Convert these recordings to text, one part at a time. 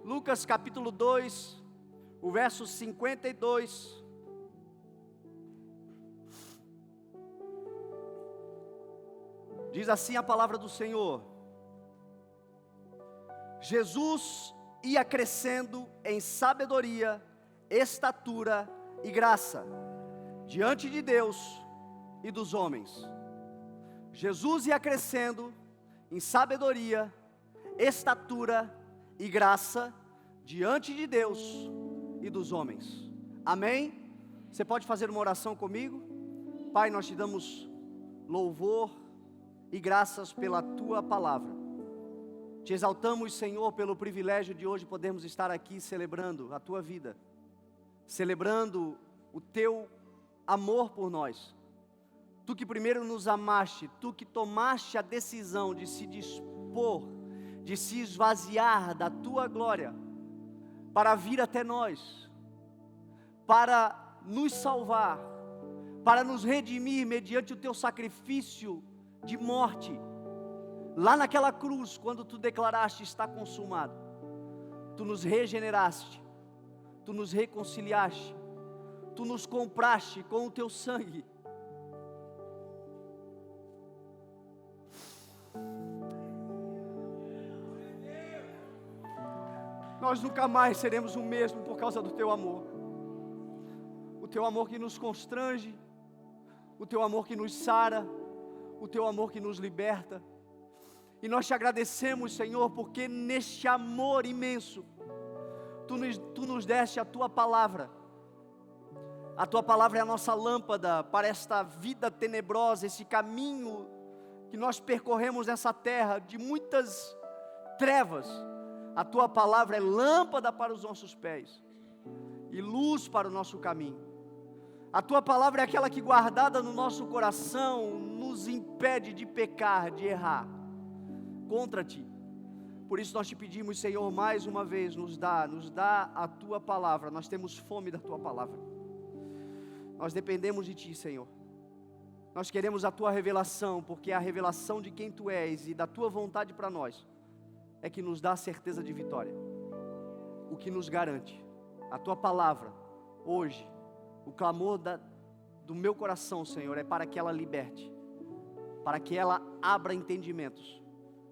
Lucas capítulo 2, o verso 52. Diz assim a palavra do Senhor: Jesus ia crescendo em sabedoria, estatura e graça, diante de Deus e dos homens. Jesus ia crescendo em sabedoria, estatura e graça, diante de Deus e dos homens. Amém? Você pode fazer uma oração comigo? Pai, nós te damos louvor e graças pela Tua palavra. Te exaltamos, Senhor, pelo privilégio de hoje podermos estar aqui celebrando a Tua vida, celebrando o Teu amor por nós. Tu que primeiro nos amaste, Tu que tomaste a decisão de se dispor, de se esvaziar da Tua glória, para vir até nós, para nos salvar, para nos redimir mediante o Teu sacrifício de morte, lá naquela cruz, quando Tu declaraste está consumado. Tu nos regeneraste, Tu nos reconciliaste, Tu nos compraste com o Teu sangue. Nós nunca mais seremos o mesmo por causa do Teu amor. O Teu amor que nos constrange, o Teu amor que nos sara, o Teu amor que nos liberta. E nós Te agradecemos, Senhor, porque neste amor imenso, Tu nos deste a Tua palavra. A Tua palavra é a nossa lâmpada para esta vida tenebrosa, esse caminho que nós percorremos nessa terra de muitas trevas. A Tua palavra é lâmpada para os nossos pés e luz para o nosso caminho. A Tua palavra é aquela que, guardada no nosso coração, nos impede de pecar, de errar contra Ti. Por isso nós Te pedimos, Senhor, mais uma vez, nos dá a Tua palavra. Nós temos fome da Tua palavra. Nós dependemos de Ti, Senhor. Nós queremos a Tua revelação, porque a revelação de quem Tu és e da Tua vontade para nós é que nos dá a certeza de vitória, o que nos garante. A Tua palavra, hoje, o clamor do meu coração, Senhor, é para que ela liberte, para que ela abra entendimentos,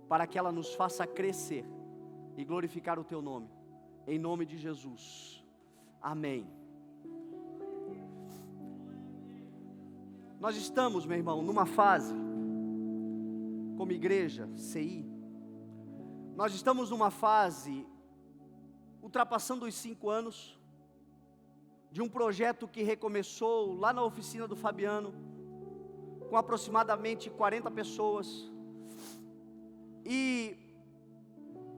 para que ela nos faça crescer e glorificar o Teu nome, em nome de Jesus, amém. Nós estamos, meu irmão, numa fase, como igreja, CI, nós estamos numa fase, ultrapassando os 5 anos, de um projeto que recomeçou lá na oficina do Fabiano, com aproximadamente 40 pessoas, e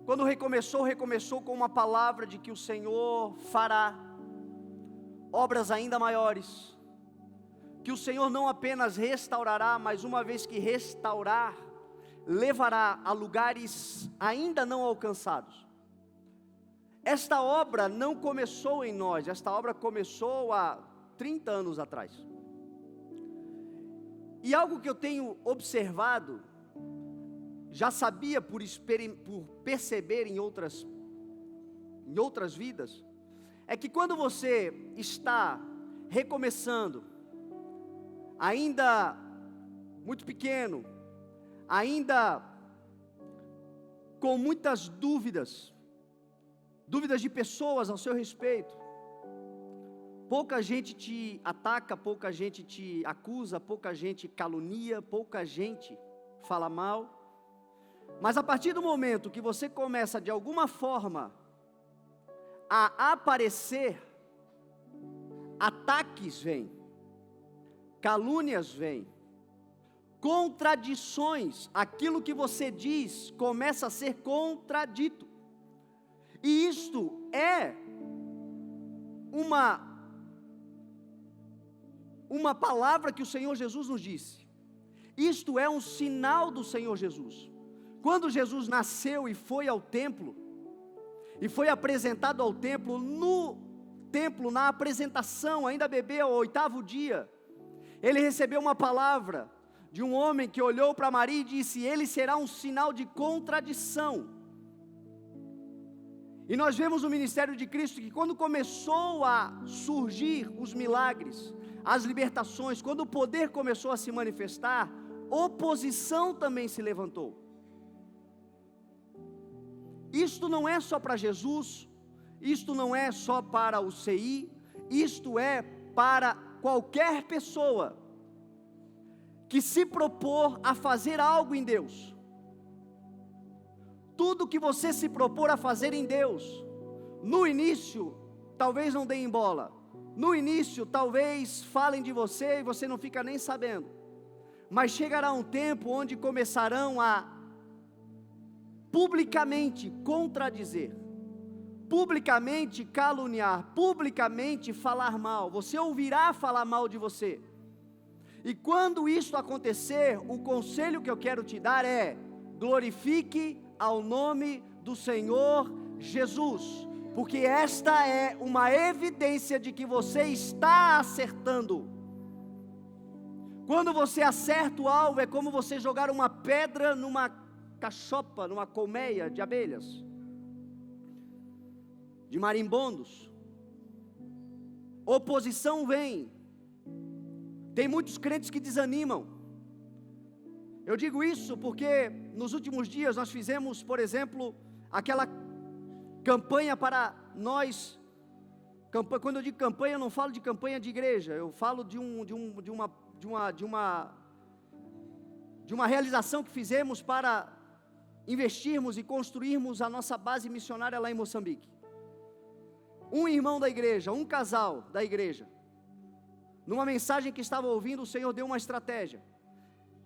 quando recomeçou com uma palavra de que o Senhor fará obras ainda maiores, que o Senhor não apenas restaurará, mas uma vez que restaurar, levará a lugares ainda não alcançados. Esta obra não começou em nós, esta obra começou há 30 anos atrás. E algo que eu tenho observado, já sabia por perceber em outras vidas, é que quando você está recomeçando, ainda muito pequeno, ainda com muitas dúvidas de pessoas ao seu respeito, pouca gente te ataca, pouca gente te acusa, pouca gente calunia, pouca gente fala mal, mas a partir do momento que você começa de alguma forma a aparecer, ataques vêm, calúnias vêm, contradições, aquilo que você diz começa a ser contradito, e isto é uma palavra que o Senhor Jesus nos disse, isto é um sinal do Senhor Jesus. Quando Jesus nasceu e foi ao templo, e foi apresentado ao templo, no templo, na apresentação, ainda bebê ao 8º dia, ele recebeu uma palavra de um homem que olhou para Maria e disse: ele será um sinal de contradição. E nós vemos o ministério de Cristo que quando começou a surgir os milagres, as libertações, quando o poder começou a se manifestar, oposição também se levantou. Isto não é só para Jesus, isto não é só para o CI, isto é para qualquer pessoa que se propor a fazer algo em Deus. Tudo que você se propor a fazer em Deus, no início, talvez não deem bola, no início, talvez falem de você e você não fica nem sabendo, mas chegará um tempo onde começarão a publicamente contradizer, publicamente caluniar, publicamente falar mal, você ouvirá falar mal de você, e quando isso acontecer, o conselho que eu quero te dar é: glorifique ao nome do Senhor Jesus, porque esta é uma evidência de que você está acertando. Quando você acerta o alvo, é como você jogar uma pedra numa cachopa, numa colmeia de abelhas, de marimbondos. Oposição vem, tem muitos crentes que desanimam. Eu digo isso porque nos últimos dias nós fizemos, por exemplo, aquela campanha para nós. Quando eu digo campanha, eu não falo de campanha de igreja, eu falo de uma realização que fizemos para investirmos e construirmos a nossa base missionária lá em Moçambique. Um irmão da igreja, um casal da igreja, numa mensagem que estava ouvindo, o Senhor deu uma estratégia.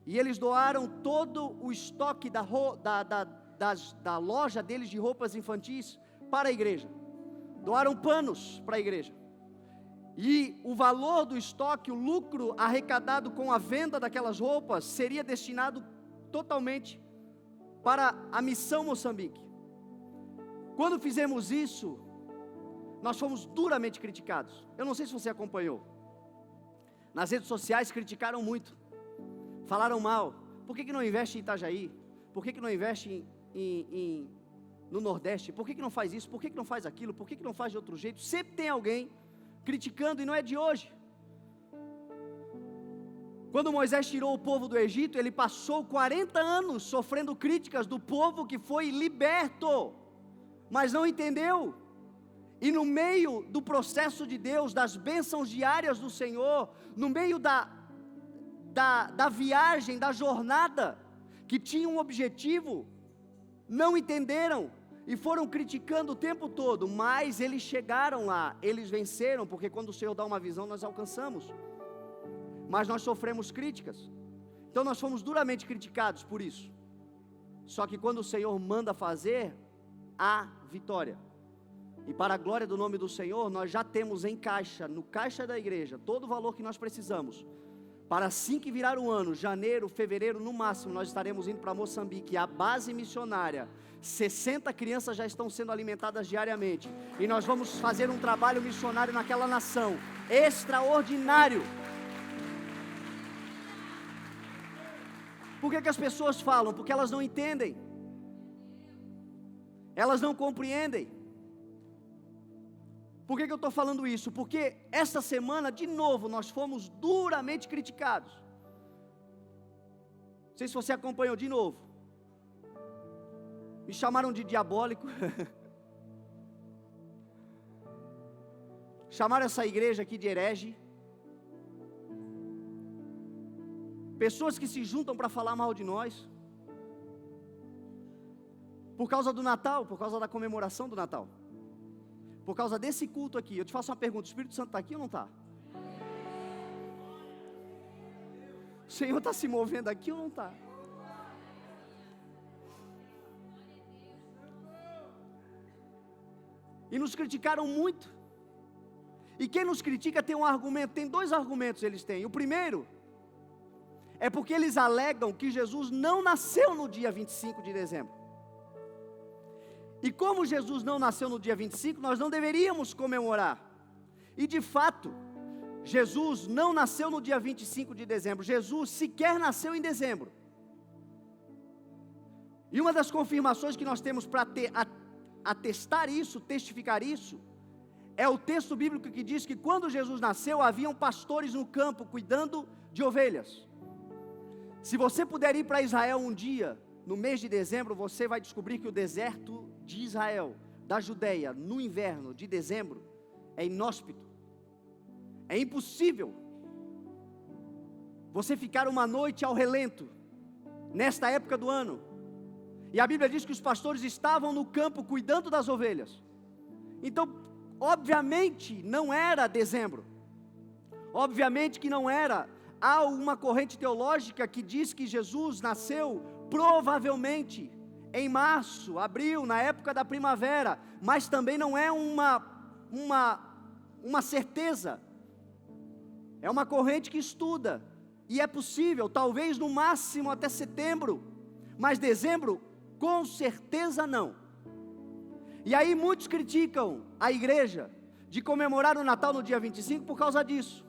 E eles doaram todo o estoque da loja deles de roupas infantis para a igreja. Doaram panos para a igreja. E o valor do estoque, o lucro arrecadado com a venda daquelas roupas, seria destinado totalmente para a missão Moçambique. Quando fizemos isso, nós fomos duramente criticados. Eu não sei se você acompanhou. Nas redes sociais criticaram muito. Falaram mal. Por que não investe em Itajaí? Por que não investe no Nordeste? Por que não faz isso? Por que não faz aquilo? Por que não faz de outro jeito? Sempre tem alguém criticando, e não é de hoje. Quando Moisés tirou o povo do Egito, ele passou 40 anos sofrendo críticas do povo que foi liberto, mas não entendeu. E no meio do processo de Deus, das bênçãos diárias do Senhor, no meio da viagem, da jornada, que tinha um objetivo, não entenderam, e foram criticando o tempo todo, mas eles chegaram lá, eles venceram, porque quando o Senhor dá uma visão, nós alcançamos, mas nós sofremos críticas, então nós fomos duramente criticados por isso, só que quando o Senhor manda fazer, há vitória, e para a glória do nome do Senhor, nós já temos em caixa, no caixa da igreja, todo o valor que nós precisamos, para assim que virar o ano, janeiro, fevereiro, no máximo, nós estaremos indo para Moçambique, a base missionária, 60 crianças já estão sendo alimentadas diariamente, e nós vamos fazer um trabalho missionário naquela nação, extraordinário. Por que as pessoas falam? Porque elas não entendem, elas não compreendem. Por que eu estou falando isso? Porque esta semana, de novo, nós fomos duramente criticados. Não sei se você acompanhou de novo. Me chamaram de diabólico. Chamaram essa igreja aqui de herege. Pessoas que se juntam para falar mal de nós. Por causa do Natal, por causa da comemoração do Natal. Por causa desse culto aqui, eu te faço uma pergunta: o Espírito Santo está aqui ou não está? O Senhor está se movendo aqui ou não está? E nos criticaram muito. E quem nos critica tem um argumento, tem dois argumentos eles têm. O primeiro, é porque eles alegam que Jesus não nasceu no dia 25 de dezembro. E como Jesus não nasceu no dia 25, nós não deveríamos comemorar. E de fato, Jesus não nasceu no dia 25 de dezembro. Jesus sequer nasceu em dezembro. E uma das confirmações que nós temos para ter atestar isso, testificar isso, é o texto bíblico que diz que quando Jesus nasceu, haviam pastores no campo cuidando de ovelhas. Se você puder ir para Israel um dia, no mês de dezembro, você vai descobrir que o deserto de Israel, da Judeia, no inverno de dezembro, é inóspito. É impossível você ficar uma noite ao relento, nesta época do ano. E a Bíblia diz que os pastores estavam no campo cuidando das ovelhas. Então, obviamente, não era dezembro. Obviamente que não era. Há uma corrente teológica que diz que Jesus nasceu provavelmente em março, abril, na época da primavera. Mas também não é uma certeza. É uma corrente que estuda. E é possível, talvez no máximo até setembro. Mas dezembro, com certeza não. E aí muitos criticam a igreja de comemorar o Natal no dia 25 por causa disso.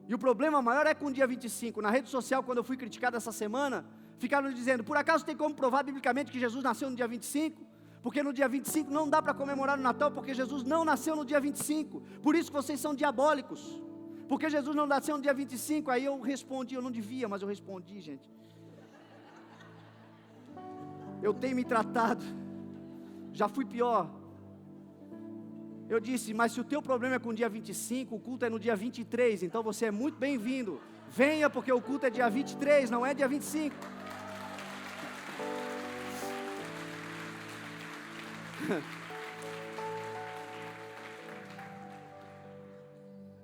E o problema maior é com o dia 25. Na rede social, quando eu fui criticado essa semana, ficaram dizendo: por acaso tem como provar biblicamente que Jesus nasceu no dia 25? Porque no dia 25 não dá para comemorar o Natal, porque Jesus não nasceu no dia 25. Por isso que vocês são diabólicos. Porque Jesus não nasceu no dia 25. Aí eu respondi, eu não devia, mas eu respondi, gente. Eu tenho me tratado, já fui pior. Eu disse: mas se o teu problema é com o dia 25, o culto é no dia 23, então você é muito bem-vindo. Venha, porque o culto é dia 23, não é dia 25.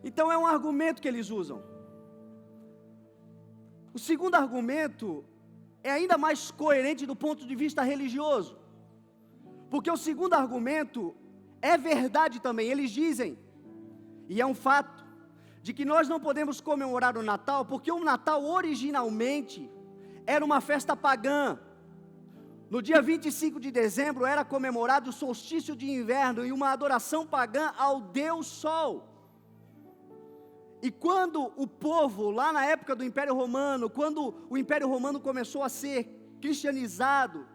Então é um argumento que eles usam. O segundo argumento é ainda mais coerente do ponto de vista religioso, porque o segundo argumento é verdade também. Eles dizem, e é um fato, de que nós não podemos comemorar o Natal, porque o Natal originalmente era uma festa pagã. No dia 25 de dezembro era comemorado o solstício de inverno e uma adoração pagã ao Deus Sol. E quando o povo, lá na época do Império Romano, quando o Império Romano começou a ser cristianizado,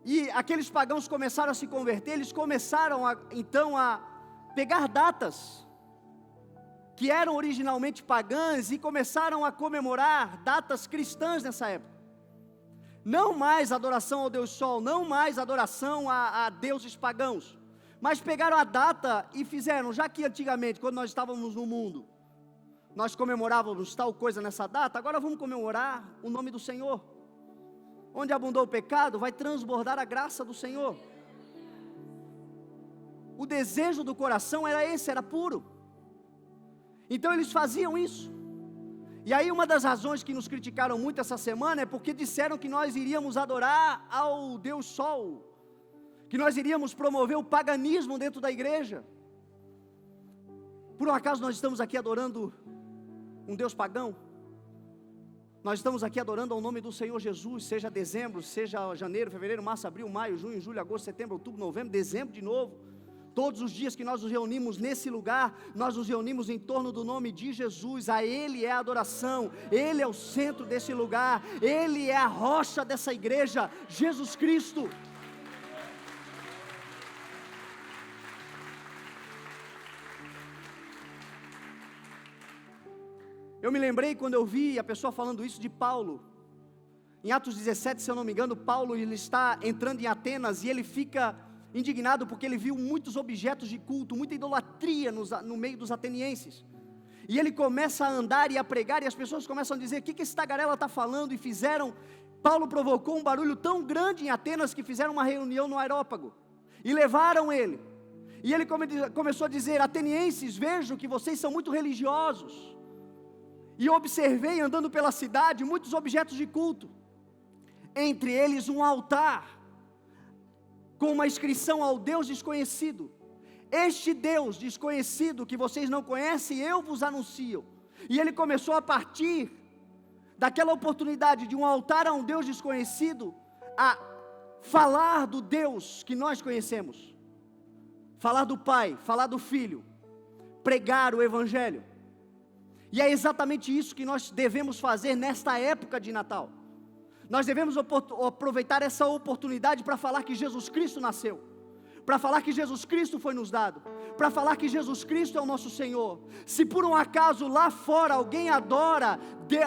e aqueles pagãos começaram a se converter, eles começaram então a pegar datas que eram originalmente pagãs e começaram a comemorar datas cristãs nessa época. Não mais adoração ao Deus Sol, não mais adoração a deuses pagãos, mas pegaram a data e fizeram, já que antigamente, quando nós estávamos no mundo, nós comemorávamos tal coisa nessa data, agora vamos comemorar o nome do Senhor. Onde abundou o pecado, vai transbordar a graça do Senhor. O desejo do coração era esse, era puro. Então eles faziam isso. E aí uma das razões que nos criticaram muito essa semana é porque disseram que nós iríamos adorar ao Deus Sol, que nós iríamos promover o paganismo dentro da igreja. Por um acaso nós estamos aqui adorando um Deus pagão? Nós estamos aqui adorando ao nome do Senhor Jesus, seja dezembro, seja janeiro, fevereiro, março, abril, maio, junho, julho, agosto, setembro, outubro, novembro, dezembro de novo. Todos os dias que nós nos reunimos nesse lugar, nós nos reunimos em torno do nome de Jesus. A Ele é a adoração, Ele é o centro desse lugar, Ele é a rocha dessa igreja, Jesus Cristo. Eu me lembrei quando eu vi a pessoa falando isso de Paulo. Em Atos 17, se eu não me engano, Paulo ele está entrando em Atenas e ele fica indignado porque ele viu muitos objetos de culto, muita idolatria no meio dos atenienses. E ele começa a andar e a pregar e as pessoas começam a dizer: o que esse tagarela está falando? E fizeram, Paulo provocou um barulho tão grande em Atenas que fizeram uma reunião no Areópago e levaram ele. E ele começou a dizer: atenienses, vejo que vocês são muito religiosos. E observei andando pela cidade muitos objetos de culto, entre eles um altar, com uma inscrição ao Deus desconhecido. Este Deus desconhecido que vocês não conhecem, eu vos anuncio. E ele começou a partir daquela oportunidade de um altar a um Deus desconhecido, a falar do Deus que nós conhecemos, falar do Pai, falar do Filho, pregar o Evangelho. E é exatamente isso que nós devemos fazer nesta época de Natal. Nós devemos aproveitar essa oportunidade para falar que Jesus Cristo nasceu, para falar que Jesus Cristo foi nos dado, para falar que Jesus Cristo é o nosso Senhor. Se por um acaso lá fora alguém adora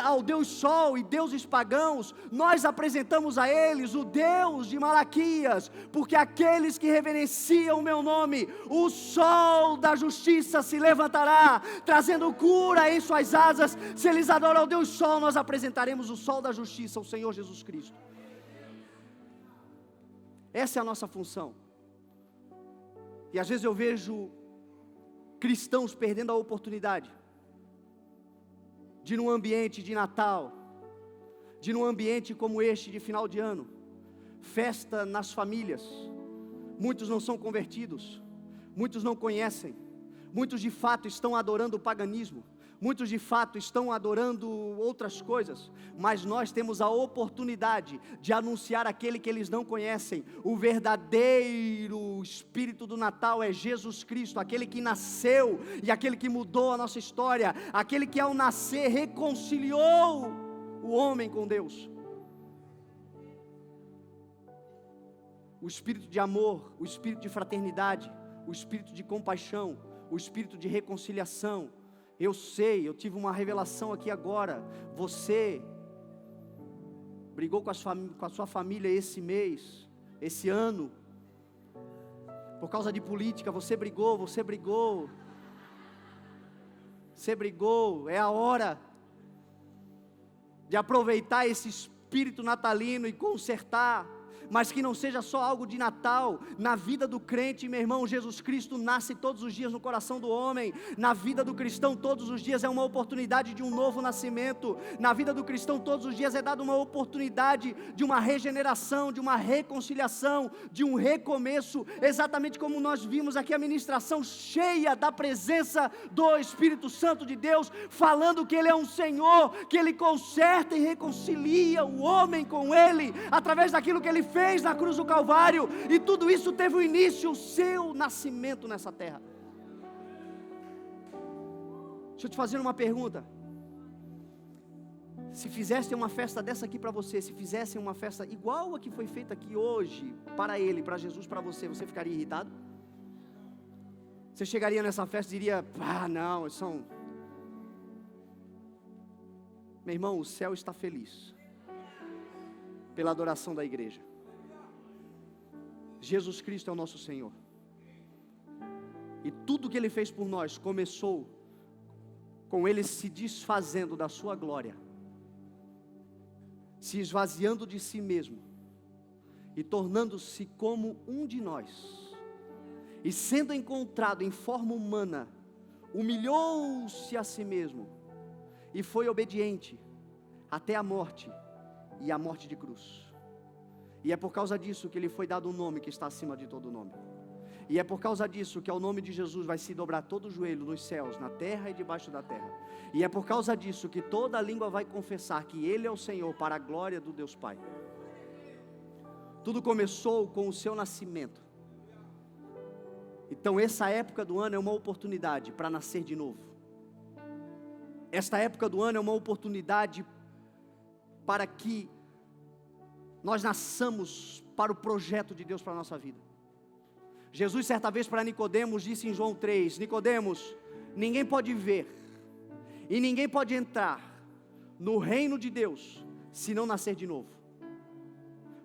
ao Deus Sol e deuses pagãos, nós apresentamos a eles o Deus de Malaquias, porque aqueles que reverenciam o meu nome, o Sol da justiça se levantará, trazendo cura em suas asas. Se eles adoram ao Deus Sol, nós apresentaremos o Sol da justiça, o Senhor Jesus Cristo. Essa é a nossa função. E às vezes eu vejo cristãos perdendo a oportunidade de, num ambiente de Natal, de num ambiente como este de final de ano, festa nas famílias, muitos não são convertidos, muitos não conhecem, muitos de fato estão adorando o paganismo, muitos de fato estão adorando outras coisas, mas nós temos a oportunidade de anunciar aquele que eles não conhecem. O verdadeiro espírito do Natal é Jesus Cristo, aquele que nasceu e aquele que mudou a nossa história, aquele que ao nascer reconciliou o homem com Deus. O espírito de amor, o espírito de fraternidade, o espírito de compaixão, o espírito de reconciliação. Eu sei, eu tive uma revelação aqui agora. Você brigou com a sua família esse mês, esse ano, por causa de política. Você brigou. É a hora de aproveitar esse espírito natalino e consertar. Mas que não seja só algo de Natal, na vida do crente, meu irmão. Jesus Cristo nasce todos os dias no coração do homem. Na vida do cristão todos os dias é uma oportunidade de um novo nascimento. Na vida do cristão todos os dias é dada uma oportunidade de uma regeneração, de uma reconciliação, de um recomeço. Exatamente como nós vimos aqui a ministração cheia da presença do Espírito Santo de Deus, falando que Ele é um Senhor, que Ele conserta e reconcilia o homem com Ele, através daquilo que Ele fez na cruz do Calvário. E tudo isso teve o início, o seu nascimento nessa terra. Deixa eu te fazer uma pergunta. Se fizessem uma festa dessa aqui para você, se fizessem uma festa igual a que foi feita aqui hoje, para Ele, para Jesus, para você, você ficaria irritado? Você chegaria nessa festa e diria: não, são... Meu irmão, o céu está feliz pela adoração da igreja. Jesus Cristo é o nosso Senhor, e tudo que Ele fez por nós começou com Ele se desfazendo da sua glória, se esvaziando de si mesmo e tornando-se como um de nós, e sendo encontrado em forma humana, humilhou-se a si mesmo e foi obediente até a morte, e a morte de cruz. E é por causa disso que Ele foi dado um nome que está acima de todo nome. E é por causa disso que ao nome de Jesus vai se dobrar todo o joelho nos céus, na terra e debaixo da terra. E é por causa disso que toda língua vai confessar que Ele é o Senhor, para a glória do Deus Pai. Tudo começou com o seu nascimento. Então essa época do ano é uma oportunidade para nascer de novo. Esta época do ano é uma oportunidade para que nós nasçamos para o projeto de Deus para a nossa vida. Jesus certa vez para Nicodemos disse em João 3, Nicodemos, ninguém pode ver e ninguém pode entrar no reino de Deus se não nascer de novo.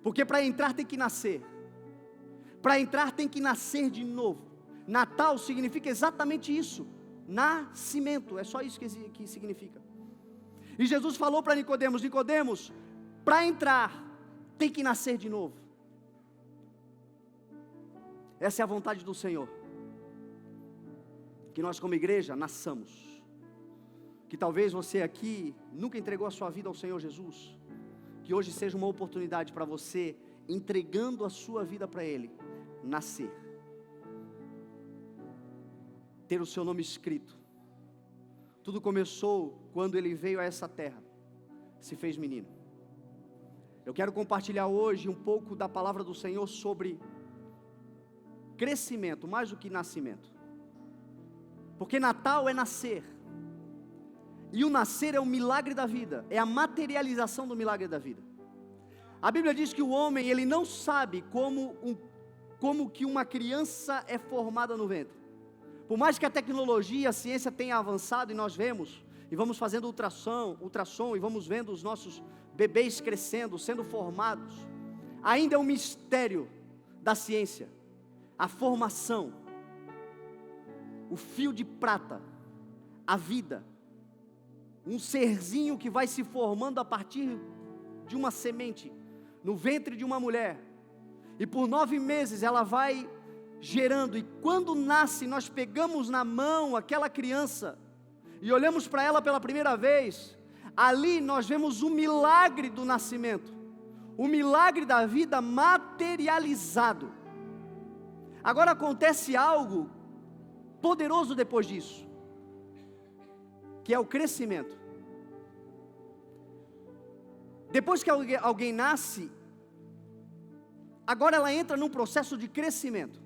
Porque para entrar tem que nascer, para entrar tem que nascer de novo. Natal significa exatamente isso, nascimento, é só isso que significa. E Jesus falou para Nicodemos, Nicodemos, para entrar tem que nascer de novo. Essa é a vontade do Senhor, que nós como igreja nasçamos. Que talvez você aqui nunca entregou a sua vida ao Senhor Jesus, que hoje seja uma oportunidade para você, entregando a sua vida para Ele, nascer, ter o seu nome escrito. Tudo começou quando Ele veio a essa terra, se fez menino. Eu quero compartilhar hoje um pouco da palavra do Senhor sobre crescimento, mais do que nascimento. Porque Natal é nascer, e o nascer é o milagre da vida, é a materialização do milagre da vida. A Bíblia diz que o homem, ele não sabe como que uma criança é formada no ventre. Por mais que a tecnologia, a ciência tenha avançado e nós vemos, e vamos fazendo ultrassom e vamos vendo os nossos bebês crescendo, sendo formados, ainda é um mistério da ciência, a formação, o fio de prata, a vida, um serzinho que vai se formando a partir de uma semente, no ventre de uma mulher, e por 9 meses ela vai gerando, e quando nasce, nós pegamos na mão aquela criança, e olhamos para ela pela primeira vez, ali nós vemos o milagre do nascimento, o milagre da vida materializado. Agora acontece algo poderoso depois disso, que é o crescimento. Depois que alguém nasce, agora ela entra num processo de crescimento.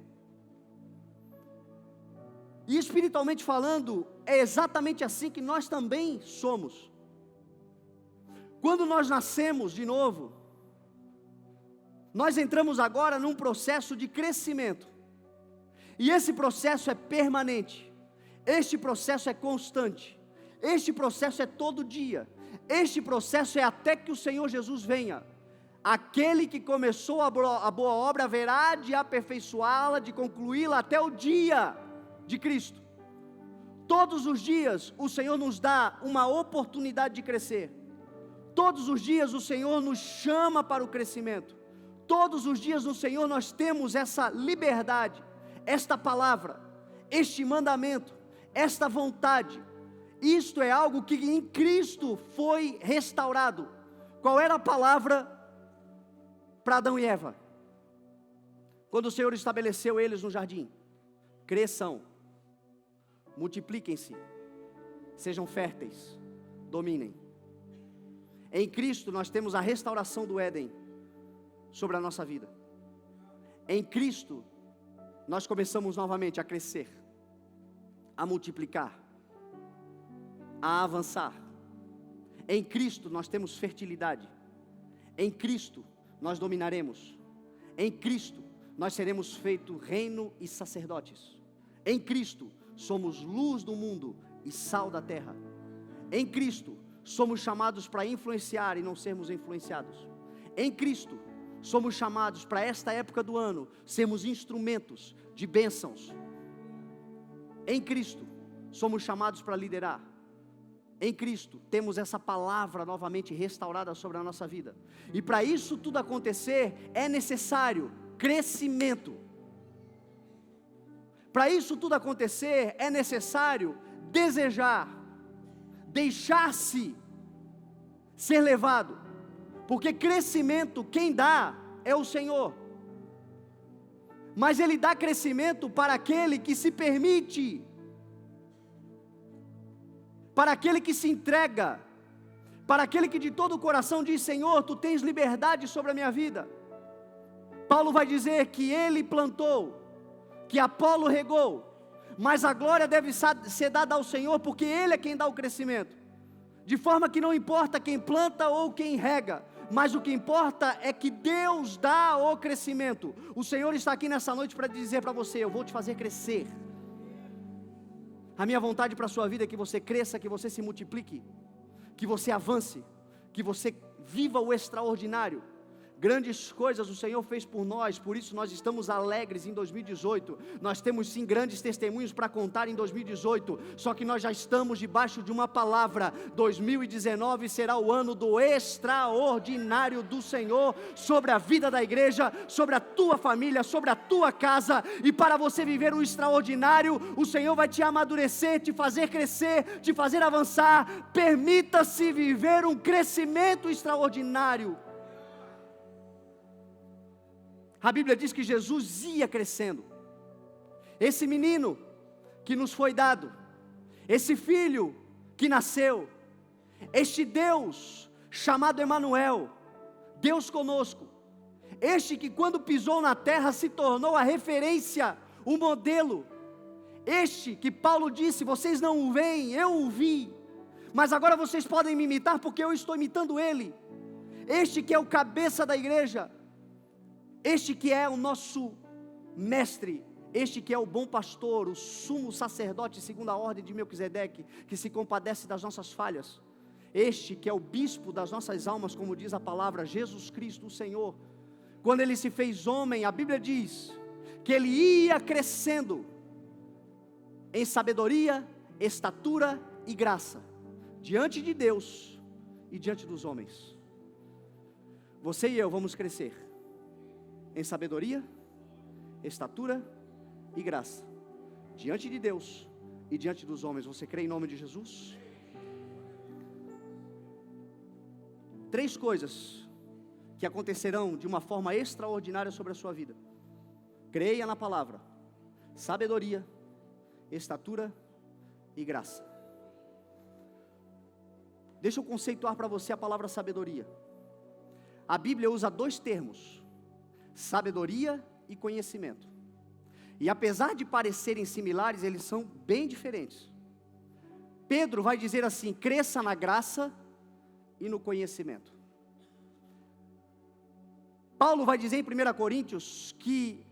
E espiritualmente falando, é exatamente assim que nós também somos. Quando nós nascemos de novo, nós entramos agora num processo de crescimento. E esse processo é permanente, este processo é constante, este processo é todo dia, este processo é até que o Senhor Jesus venha. Aquele que começou a boa obra haverá de aperfeiçoá-la, de concluí-la até o dia de Cristo. Todos os dias o Senhor nos dá uma oportunidade de crescer. Todos os dias o Senhor nos chama para o crescimento. Todos os dias no Senhor nós temos essa liberdade, esta palavra, este mandamento, esta vontade. Isto é algo que em Cristo foi restaurado. Qual era a palavra para Adão e Eva? Quando o Senhor estabeleceu eles no jardim: cresçam, multipliquem-se, sejam férteis, dominem. Em Cristo nós temos a restauração do Éden sobre a nossa vida. Em Cristo nós começamos novamente a crescer, a multiplicar, a avançar. Em Cristo nós temos fertilidade. Em Cristo nós dominaremos. Em Cristo nós seremos feitos reino e sacerdotes. Em Cristo somos luz do mundo e sal da terra. Em Cristo somos chamados para influenciar e não sermos influenciados. Em Cristo somos chamados para esta época do ano sermos instrumentos de bênçãos. Em Cristo somos chamados para liderar. Em Cristo temos essa palavra novamente restaurada sobre a nossa vida. E para isso tudo acontecer é necessário crescimento. Para isso tudo acontecer é necessário desejar, deixar-se ser levado, porque crescimento quem dá é o Senhor, mas Ele dá crescimento para aquele que se permite, para aquele que se entrega, para aquele que de todo o coração diz: Senhor, Tu tens liberdade sobre a minha vida. Paulo vai dizer que ele plantou, que Apolo regou, mas a glória deve ser dada ao Senhor, porque Ele é quem dá o crescimento, de forma que não importa quem planta ou quem rega, mas o que importa é que Deus dá o crescimento. O Senhor está aqui nessa noite para dizer para você: eu vou te fazer crescer. A minha vontade para a sua vida é que você cresça, que você se multiplique, que você avance, que você viva o extraordinário. Grandes coisas o Senhor fez por nós, por isso nós estamos alegres em 2018, nós temos sim grandes testemunhos para contar em 2018, só que nós já estamos debaixo de uma palavra. 2019 será o ano do extraordinário do Senhor, sobre a vida da igreja, sobre a tua família, sobre a tua casa, e para você viver o extraordinário, o Senhor vai te amadurecer, te fazer crescer, te fazer avançar. Permita-se viver um crescimento extraordinário. A Bíblia diz que Jesus ia crescendo. Esse menino que nos foi dado, esse filho que nasceu, este Deus chamado Emanuel, Deus conosco, este que quando pisou na terra se tornou a referência, o modelo, este que Paulo disse: vocês não o veem, eu o vi, mas agora vocês podem me imitar porque eu estou imitando Ele. este que é o cabeça da igreja, este que é o nosso mestre, este que é o bom pastor, o sumo sacerdote segundo a ordem de Melquisedeque, que se compadece das nossas falhas, este que é o bispo das nossas almas, como diz a palavra, Jesus Cristo o Senhor. Quando ele se fez homem, a Bíblia diz que ele ia crescendo em sabedoria, estatura e graça, diante de Deus e diante dos homens. Você e eu vamos crescer em sabedoria, estatura e graça, diante de Deus e diante dos homens. Você crê em nome de Jesus? 3 coisas que acontecerão de uma forma extraordinária sobre a sua vida. Creia na palavra: sabedoria, estatura e graça. Deixa eu conceituar para você a palavra sabedoria. A Bíblia usa 2 termos: sabedoria e conhecimento. E apesar de parecerem similares, eles são bem diferentes. Pedro vai dizer assim: cresça na graça e no conhecimento. Paulo vai dizer em 1 Coríntios que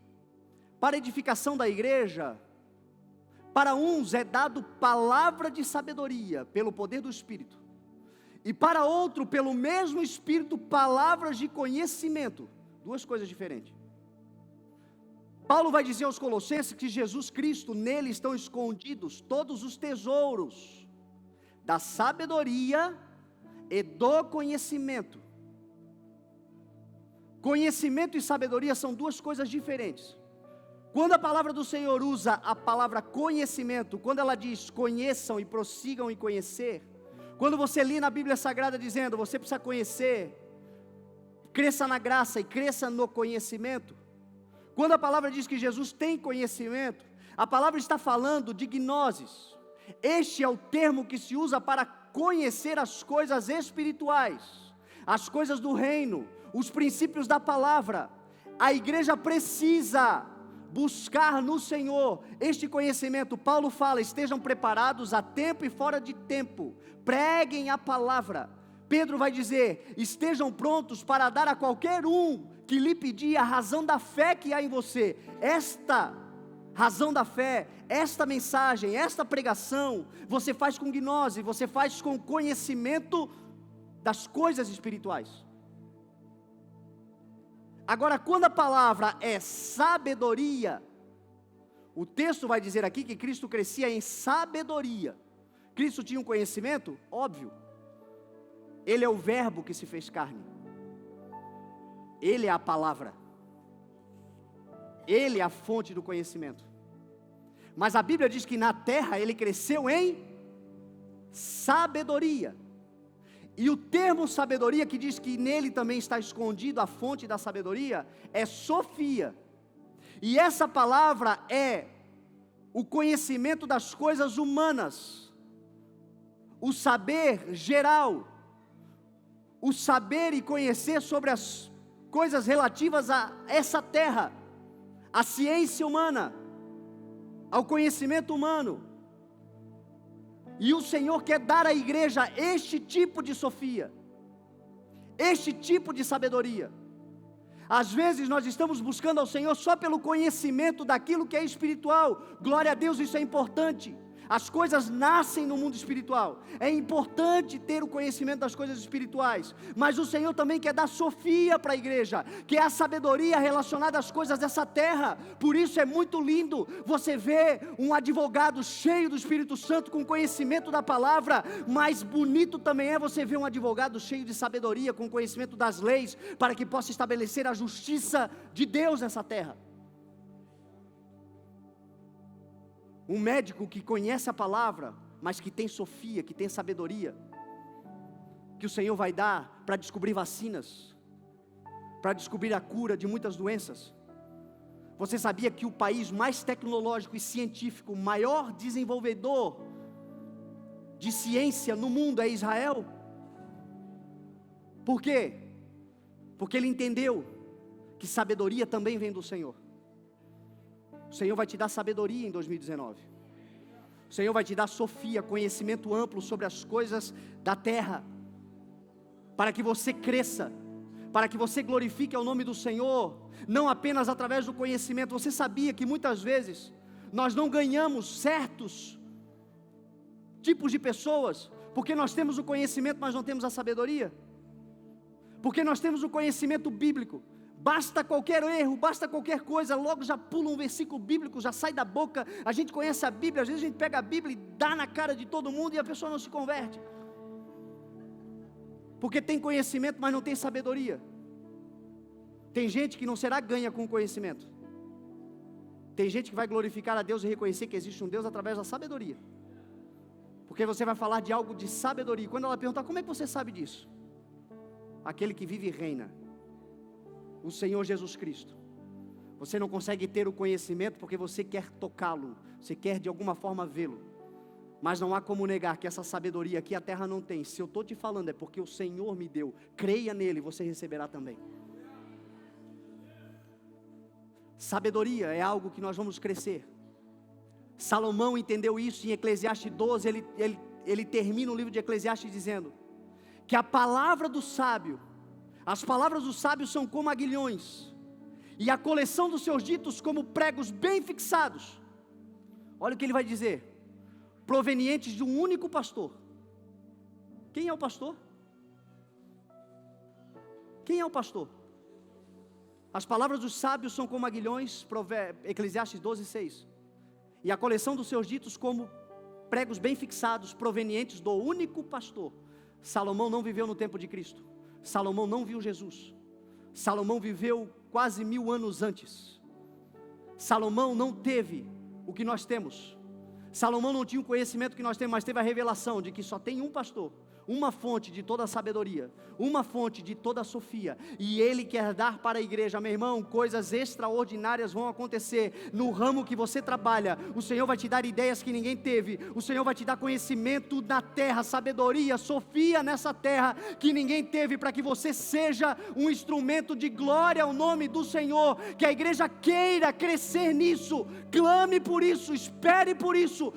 para a edificação da igreja, para uns é dado palavra de sabedoria pelo poder do Espírito, e para outro, pelo mesmo Espírito, palavras de conhecimento. 2 coisas diferentes. Paulo vai dizer aos Colossenses que Jesus Cristo, nele estão escondidos todos os tesouros da sabedoria e do conhecimento. Conhecimento e sabedoria são 2 coisas diferentes. Quando a palavra do Senhor usa a palavra conhecimento, quando ela diz conheçam e prossigam em conhecer, quando você lê na Bíblia Sagrada dizendo você precisa conhecer, cresça na graça e cresça no conhecimento, quando a palavra diz que Jesus tem conhecimento, a palavra está falando de gnosis. Este é o termo que se usa para conhecer as coisas espirituais, as coisas do reino, os princípios da palavra. A igreja precisa buscar no Senhor este conhecimento. Paulo fala: estejam preparados a tempo e fora de tempo, preguem a palavra. Pedro vai dizer: estejam prontos para dar a qualquer um que lhe pedir a razão da fé que há em você. Esta razão da fé, esta mensagem, esta pregação, você faz com gnose, você faz com conhecimento das coisas espirituais. Agora, quando a palavra é sabedoria, o texto vai dizer aqui que Cristo crescia em sabedoria. Cristo tinha um conhecimento? Óbvio. Ele é o verbo que se fez carne. Ele é a palavra. Ele é a fonte do conhecimento. Mas a Bíblia diz que na terra ele cresceu em sabedoria. E o termo sabedoria, que diz que nele também está escondido a fonte da sabedoria, é Sofia. E essa palavra é o conhecimento das coisas humanas, o saber geral, o saber e conhecer sobre as coisas relativas a essa terra, a ciência humana, ao conhecimento humano. E o Senhor quer dar à igreja este tipo de Sofia, este tipo de sabedoria. Às vezes nós estamos buscando ao Senhor só pelo conhecimento daquilo que é espiritual. Glória a Deus, isso é importante. As coisas nascem no mundo espiritual. É importante ter o conhecimento das coisas espirituais. Mas o Senhor também quer dar Sofia para a igreja, que é a sabedoria relacionada às coisas dessa terra. Por isso é muito lindo você ver um advogado cheio do Espírito Santo, com conhecimento da palavra. Mas bonito também é você ver um advogado cheio de sabedoria, com conhecimento das leis, para que possa estabelecer a justiça de Deus nessa terra. Um médico que conhece a palavra, mas que tem Sofia, que tem sabedoria, que o Senhor vai dar para descobrir vacinas, para descobrir a cura de muitas doenças. Você sabia que o país mais tecnológico e científico, maior desenvolvedor de ciência no mundo é Israel? Por quê? Porque ele entendeu que sabedoria também vem do Senhor. O Senhor vai te dar sabedoria em 2019. O Senhor vai te dar Sofia, conhecimento amplo sobre as coisas da terra, para que você cresça para que você glorifique ao nome do Senhor, não apenas através do conhecimento. Você sabia que muitas vezes nós não ganhamos certos tipos de pessoas, porque nós temos o conhecimento, mas não temos a sabedoria? Porque nós temos o conhecimento bíblico, basta qualquer erro, basta qualquer coisa, logo já pula um versículo bíblico, já sai da boca. A gente conhece a Bíblia, às vezes a gente pega a Bíblia e dá na cara de todo mundo e a pessoa não se converte, porque tem conhecimento, mas não tem sabedoria. Tem gente que não será ganha com o conhecimento, tem gente que vai glorificar a Deus e reconhecer que existe um Deus através da sabedoria, porque você vai falar de algo de sabedoria, e quando ela perguntar, como é que você sabe disso? Aquele que vive e reina, o Senhor Jesus Cristo. Você não consegue ter o conhecimento porque você quer tocá-lo, você quer de alguma forma vê-lo, mas não há como negar que essa sabedoria aqui a terra não tem. Se eu estou te falando é porque o Senhor me deu. Creia nele, você receberá também. Sabedoria é algo que nós vamos crescer. Salomão entendeu isso em Eclesiastes 12, ele termina o livro de Eclesiastes dizendo que a palavra do sábio, as palavras do sábio são como aguilhões, e a coleção dos seus ditos como pregos bem fixados. Olha o que ele vai dizer: provenientes de um único pastor. Quem é o pastor? Quem é o pastor? As palavras dos sábios são como aguilhões, Eclesiastes 12, 6. E a coleção dos seus ditos como pregos bem fixados, provenientes do único pastor. Salomão não viveu no tempo de Cristo. Salomão não viu Jesus. Salomão viveu quase 1000 anos antes. Salomão não teve o que nós temos. Salomão não tinha o conhecimento que nós temos, mas teve a revelação de que só tem um pastor, uma fonte de toda a sabedoria, uma fonte de toda a sofia, e Ele quer dar para a igreja. Meu irmão, coisas extraordinárias vão acontecer no ramo que você trabalha. O Senhor vai te dar ideias que ninguém teve, o Senhor vai te dar conhecimento na terra, sabedoria, sofia nessa terra que ninguém teve, para que você seja um instrumento de glória ao nome do Senhor. Que a igreja queira crescer nisso, clame por isso, espere por isso.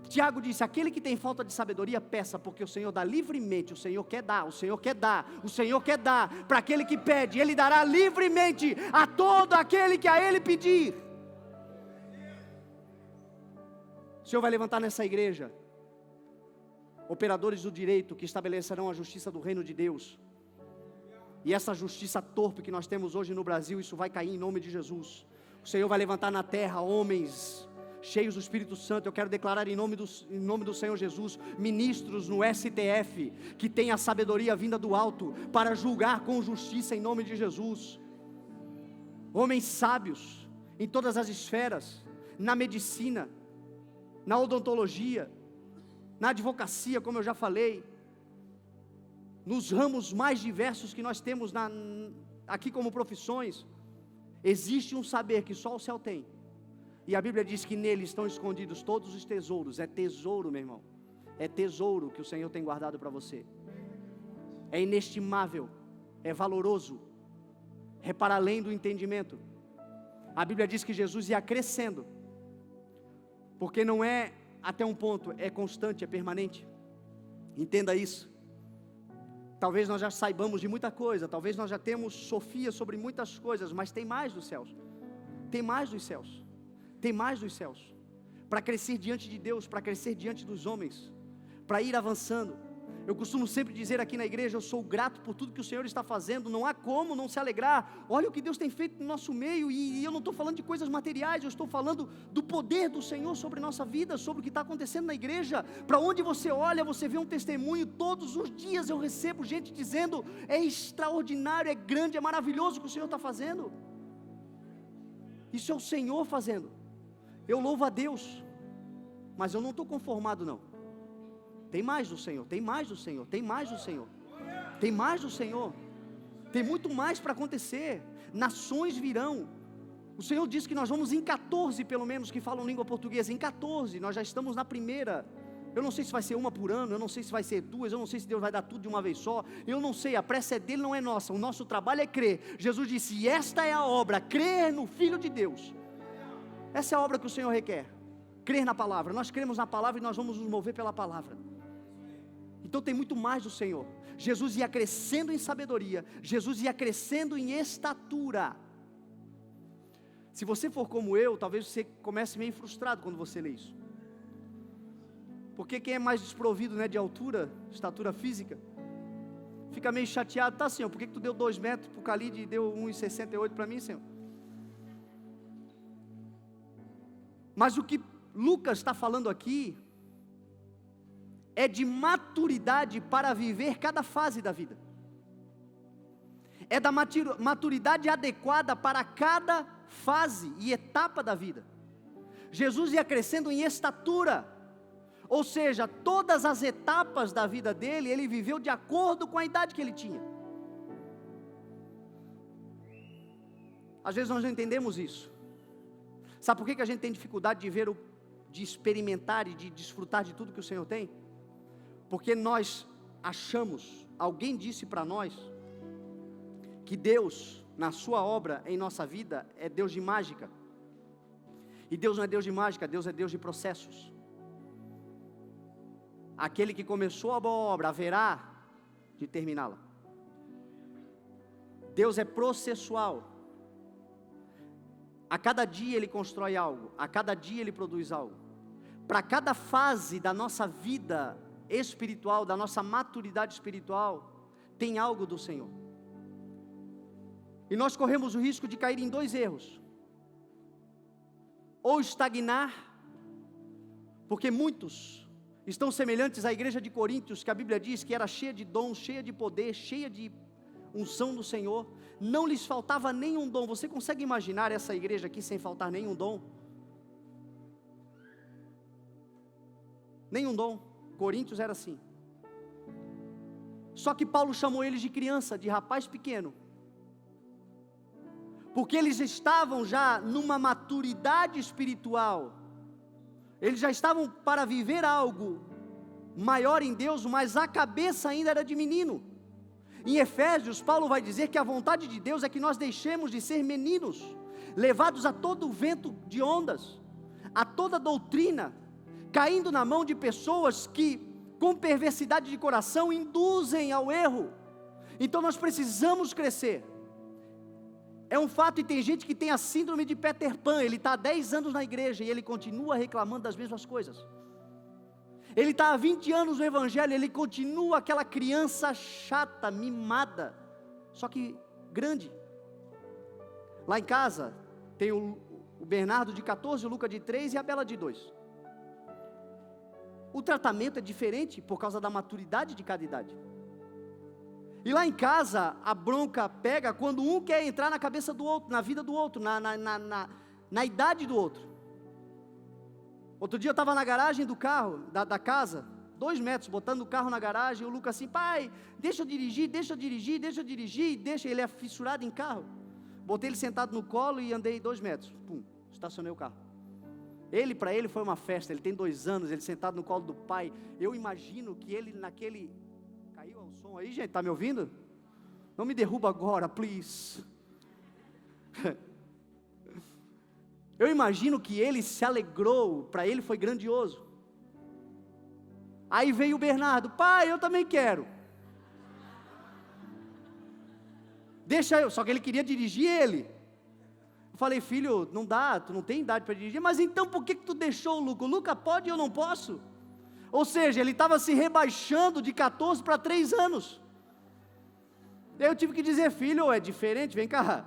Tiago disse: aquele que tem falta de sabedoria, peça, porque o Senhor dá livremente. O Senhor quer dar, o Senhor quer dar, o Senhor quer dar para aquele que pede. Ele dará livremente a todo aquele que a Ele pedir. O Senhor vai levantar nessa igreja operadores do direito que estabelecerão a justiça do reino de Deus. E essa justiça torpe que nós temos hoje no Brasil, isso vai cair em nome de Jesus. O Senhor vai levantar na terra homens cheios do Espírito Santo. Eu quero declarar em nome do Senhor Jesus, ministros no STF, que tem a sabedoria vinda do alto, para julgar com justiça em nome de Jesus. Homens sábios, em todas as esferas, na medicina, na odontologia, na advocacia, como eu já falei, nos ramos mais diversos que nós temos aqui como profissões. Existe um saber que só o céu tem, e a Bíblia diz que nele estão escondidos todos os tesouros. É tesouro, meu irmão, é tesouro que o Senhor tem guardado para você. É inestimável, é valoroso, é para além do entendimento. A Bíblia diz que Jesus ia crescendo, porque não é até um ponto, é constante, é permanente. Entenda isso. Talvez nós já saibamos de muita coisa, talvez nós já temos sofia sobre muitas coisas, mas tem mais dos céus, tem mais dos céus, tem mais dos céus, para crescer diante de Deus, para crescer diante dos homens, para ir avançando. Eu costumo sempre dizer aqui na igreja, eu sou grato por tudo que o Senhor está fazendo. Não há como não se alegrar. Olha o que Deus tem feito no nosso meio, e eu não estou falando de coisas materiais, eu estou falando do poder do Senhor sobre nossa vida, sobre o que está acontecendo na igreja. Para onde você olha, você vê um testemunho. Todos os dias eu recebo gente dizendo: é extraordinário, é grande, é maravilhoso o que o Senhor está fazendo. Isso é o Senhor fazendo. Eu louvo a Deus, mas eu não estou conformado não. Tem mais do Senhor, tem mais do Senhor, tem mais do Senhor, tem mais do Senhor, tem muito mais para acontecer. Nações virão. O Senhor disse que nós vamos em 14 pelo menos que falam língua portuguesa. Em 14, nós já estamos na primeira. Eu não sei se vai ser uma por ano, eu não sei se vai ser duas, eu não sei se Deus vai dar tudo de uma vez só, eu não sei, a pressa é dele, não é nossa. O nosso trabalho é crer. Jesus disse: e esta é a obra, crer no Filho de Deus. Essa é a obra que o Senhor requer, crer na palavra. Nós cremos na palavra e nós vamos nos mover pela palavra. Então tem muito mais do Senhor. Jesus ia crescendo em sabedoria, Jesus ia crescendo em estatura. Se você for como eu, talvez você comece meio frustrado quando você lê isso. Porque quem é mais desprovido, né, de altura, estatura física, fica meio chateado. Tá, Senhor, por que tu deu 2 metros para o Khalid e deu 1,68 para mim, Senhor? Mas o que Lucas está falando aqui é de maturidade para viver cada fase da vida. É da maturidade adequada para cada fase e etapa da vida. Jesus ia crescendo em estatura, ou seja, todas as etapas da vida dele, ele viveu de acordo com a idade que ele tinha. Às vezes nós não entendemos isso. Sabe por que a gente tem dificuldade de experimentar e de desfrutar de tudo que o Senhor tem? Porque nós achamos, alguém disse para nós, que Deus, na sua obra, em nossa vida, é Deus de mágica. E Deus não é Deus de mágica, Deus é Deus de processos. Aquele que começou a boa obra, haverá de terminá-la. Deus é processual. A cada dia Ele constrói algo, a cada dia Ele produz algo. Para cada fase da nossa vida espiritual, da nossa maturidade espiritual, tem algo do Senhor. E nós corremos o risco de cair em 2 erros. Ou estagnar, porque muitos estão semelhantes à igreja de Coríntios, que a Bíblia diz que era cheia de dons, cheia de poder, cheia de unção do Senhor, não lhes faltava nenhum dom. Você consegue imaginar essa igreja aqui sem faltar nenhum dom? Nenhum dom. Coríntios era assim. Só que Paulo chamou eles de criança, de rapaz pequeno, porque eles estavam já numa maturidade espiritual, eles já estavam para viver algo maior em Deus, mas a cabeça ainda era de menino. Em Efésios, Paulo vai dizer que a vontade de Deus é que nós deixemos de ser meninos, levados a todo o vento de ondas, a toda doutrina, caindo na mão de pessoas que, com perversidade de coração, induzem ao erro. Então nós precisamos crescer. É um fato, e tem gente que tem a síndrome de Peter Pan. Ele está há 10 anos na igreja e ele continua reclamando das mesmas coisas. Ele está há 20 anos no evangelho, ele continua aquela criança chata, mimada, só que grande. Lá em casa tem o Bernardo de 14, o Luca de 3 e a Bela de 2. O tratamento é diferente por causa da maturidade de cada idade. E lá em casa, a bronca pega quando um quer entrar na cabeça do outro, na vida do outro, na idade do outro. Outro dia eu estava na garagem do carro, da casa, 2 metros, botando o carro na garagem, e o Lucas assim, pai, deixa eu dirigir, ele é fissurado em carro. Botei ele sentado no colo e andei 2 metros, pum, estacionei o carro. Para ele foi uma festa, ele tem 2 anos, ele sentado no colo do pai. Eu imagino que ele naquele... Caiu o som aí, gente? Está me ouvindo? Não me derruba agora, please. Eu imagino que ele se alegrou, para ele foi grandioso. Aí veio o Bernardo, pai, eu também quero. Deixa eu, só que ele queria dirigir ele. Eu falei, filho, não dá, tu não tem idade para dirigir, mas então por que tu deixou o Luca? O Luca pode e eu não posso? Ou seja, ele estava se rebaixando de 14 para 3 anos. Eu tive que dizer, filho, é diferente, vem cá.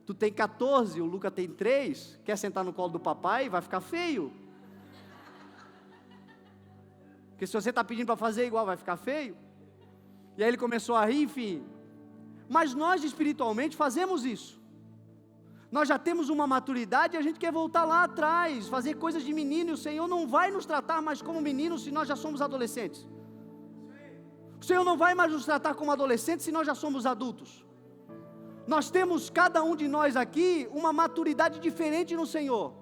Tu tem 14, o Luca tem 3, quer sentar no colo do papai, vai ficar feio. Porque se você está pedindo para fazer igual, vai ficar feio. E aí ele começou a rir, enfim. Mas nós espiritualmente fazemos isso. Nós já temos uma maturidade e a gente quer voltar lá atrás, fazer coisas de menino, e o Senhor não vai nos tratar mais como meninos se nós já somos adolescentes. O Senhor não vai mais nos tratar como adolescentes se nós já somos adultos. Nós temos, cada um de nós aqui, uma maturidade diferente no Senhor.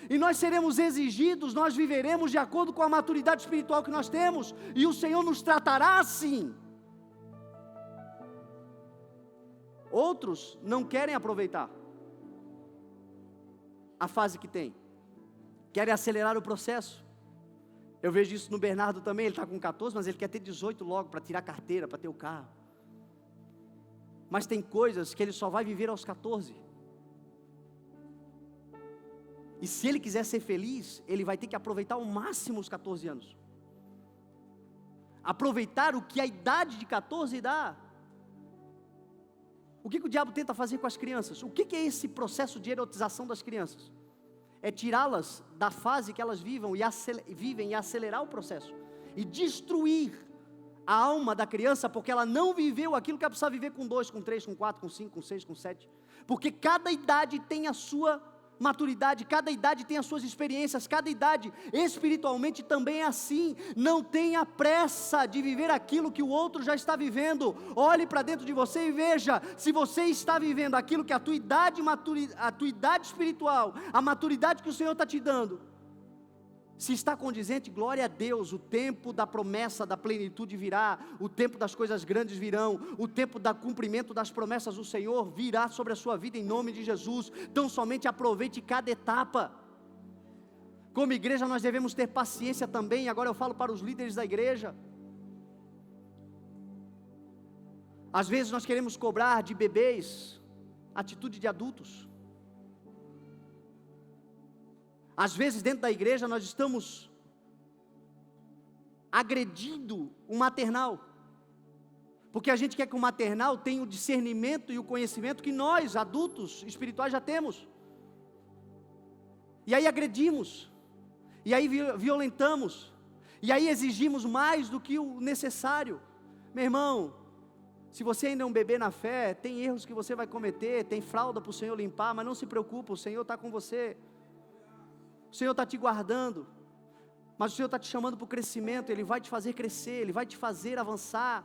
E nós seremos exigidos, nós viveremos de acordo com a maturidade espiritual que nós temos, e o Senhor nos tratará assim. Outros não querem aproveitar a fase que tem, querem acelerar o processo, Eu vejo isso no Bernardo também, ele está com 14, mas ele quer ter 18 logo, para tirar a carteira, para ter o carro. Mas tem coisas que ele só vai viver aos 14. E se ele quiser ser feliz, ele vai ter que aproveitar ao máximo os 14 anos. Aproveitar o que a idade de 14 dá. O que o diabo tenta fazer com as crianças? O que é esse processo de erotização das crianças? É tirá-las da fase que elas vivem e acelerar o processo. E destruir a alma da criança, porque ela não viveu aquilo que ela precisa viver com 2, com 3, com 4, com 5, com 6, com 7. Porque cada idade tem a sua maturidade, cada idade tem as suas experiências, cada idade espiritualmente também é assim. Não tenha pressa de viver aquilo que o outro já está vivendo. Olhe para dentro de você e veja se você está vivendo aquilo que a tua idade espiritual, a maturidade que o Senhor está te dando, se está condizente. Glória a Deus. O tempo da promessa, da plenitude virá, o tempo das coisas grandes virão, o tempo do cumprimento das promessas do Senhor virá sobre a sua vida em nome de Jesus. Então somente aproveite cada etapa. Como igreja nós devemos ter paciência também. Agora eu falo para os líderes da igreja. Às vezes nós queremos cobrar de bebês atitude de adultos. Às vezes dentro da igreja nós estamos agredindo o maternal, porque a gente quer que o maternal tenha o discernimento e o conhecimento que nós, adultos espirituais, já temos, e aí agredimos, e aí violentamos, e aí exigimos mais do que o necessário. Meu irmão, se você ainda é um bebê na fé, tem erros que você vai cometer, tem fralda para o Senhor limpar, mas não se preocupe, o Senhor está com você. O Senhor está te guardando, mas o Senhor está te chamando para o crescimento. Ele vai te fazer crescer, Ele vai te fazer avançar.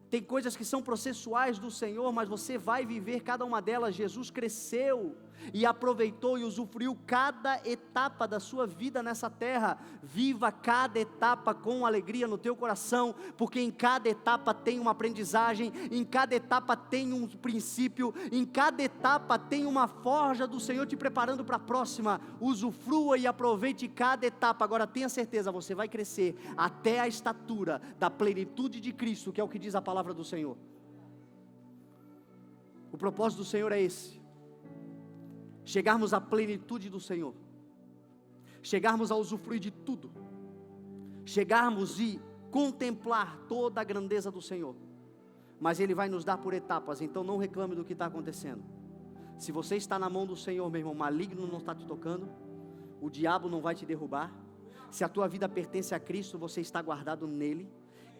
Tem coisas que são processuais do Senhor, mas você vai viver cada uma delas. Jesus cresceu e aproveitou e usufruiu cada etapa da sua vida nessa terra. Viva cada etapa com alegria no teu coração, porque em cada etapa tem uma aprendizagem, em cada etapa tem um princípio, em cada etapa tem uma forja do Senhor te preparando para a próxima. Usufrua e aproveite cada etapa. Agora tenha certeza, você vai crescer até a estatura da plenitude de Cristo, que é o que diz a palavra do Senhor. O propósito do Senhor é esse: chegarmos à plenitude do Senhor, chegarmos a usufruir de tudo, chegarmos e contemplar toda a grandeza do Senhor. Mas Ele vai nos dar por etapas, então não reclame do que está acontecendo. Se você está na mão do Senhor, meu irmão, maligno não está te tocando, o diabo não vai te derrubar. Se a tua vida pertence a Cristo, você está guardado nele.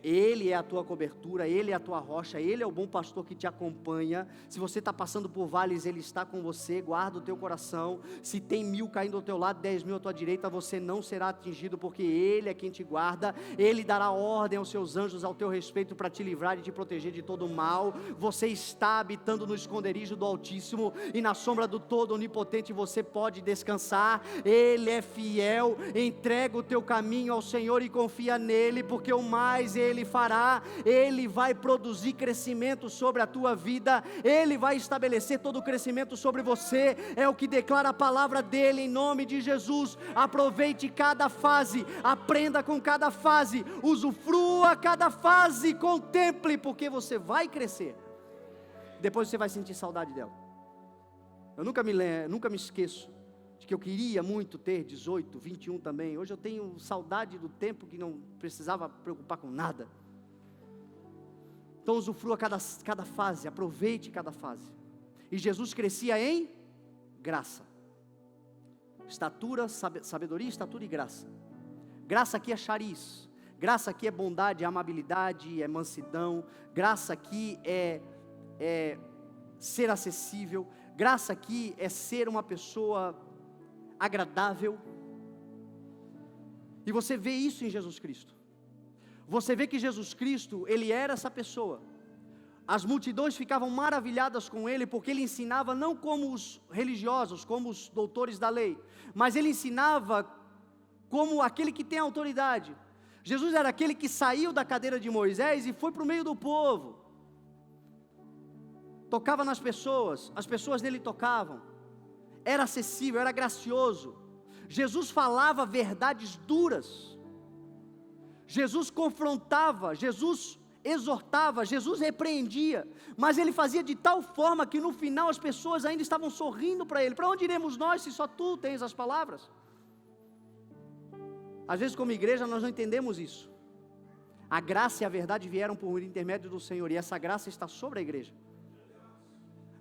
Ele é a tua cobertura, Ele é a tua rocha, Ele é o bom pastor que te acompanha. Se você está passando por vales, Ele está com você. Guarda o teu coração. Se tem 1000 caindo ao teu lado, 10.000 à tua direita, você não será atingido, porque Ele é quem te guarda. Ele dará ordem aos seus anjos ao teu respeito, para te livrar e te proteger de todo o mal. Você está habitando no esconderijo do Altíssimo, e na sombra do Todo Onipotente você pode descansar. Ele é fiel. Entrega o teu caminho ao Senhor e confia nele, porque o mais Ele fará. Ele vai produzir crescimento sobre a tua vida, Ele vai estabelecer todo o crescimento sobre você. É o que declara a palavra dele em nome de Jesus. Aproveite cada fase, aprenda com cada fase, usufrua cada fase, contemple, porque você vai crescer. Depois você vai sentir saudade dela. Eu nunca me esqueço de que eu queria muito ter 18, 21 também. Hoje eu tenho saudade do tempo que não precisava preocupar com nada. Então usufrua cada fase, aproveite cada fase. E Jesus crescia em graça, estatura, sabedoria, estatura e graça. Graça aqui é chariz, graça aqui é bondade, é amabilidade, é mansidão. Graça aqui é ser acessível. Graça aqui é ser uma pessoa agradável. E você vê isso em Jesus Cristo. Você vê que Jesus Cristo, Ele era essa pessoa. As multidões ficavam maravilhadas com Ele, porque Ele ensinava não como os religiosos, como os doutores da lei, mas Ele ensinava como aquele que tem autoridade. Jesus era aquele que saiu da cadeira de Moisés e foi para o meio do povo. Tocava nas pessoas, as pessoas nele tocavam. Era acessível, era gracioso. Jesus falava verdades duras, Jesus confrontava, Jesus exortava, Jesus repreendia, mas ele fazia de tal forma que no final as pessoas ainda estavam sorrindo para ele. Para onde iremos nós se só tu tens as palavras? Às vezes como igreja nós não entendemos isso. A graça e a verdade vieram por intermédio do Senhor, e essa graça está sobre a igreja.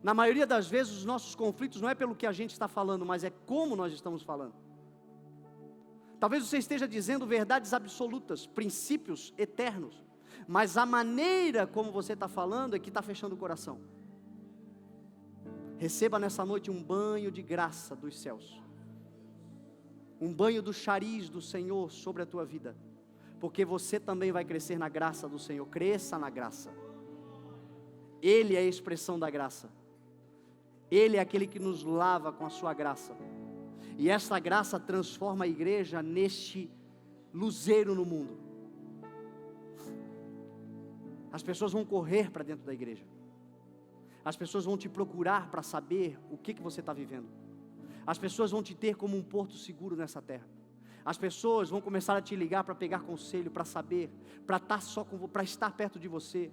Na maioria das vezes os nossos conflitos não é pelo que a gente está falando, mas é como nós estamos falando. Talvez você esteja dizendo verdades absolutas, princípios eternos, mas a maneira como você está falando é que está fechando o coração. Receba nessa noite um banho de graça dos céus, um banho do chariz do Senhor sobre a tua vida, porque você também vai crescer na graça do Senhor. Cresça na graça. Ele é a expressão da graça, Ele é aquele que nos lava com a sua graça, e essa graça transforma a igreja neste luzeiro no mundo. As pessoas vão correr para dentro da igreja, as pessoas vão te procurar para saber o que você está vivendo, as pessoas vão te ter como um porto seguro nessa terra, as pessoas vão começar a te ligar para pegar conselho, para saber, para estar perto de você.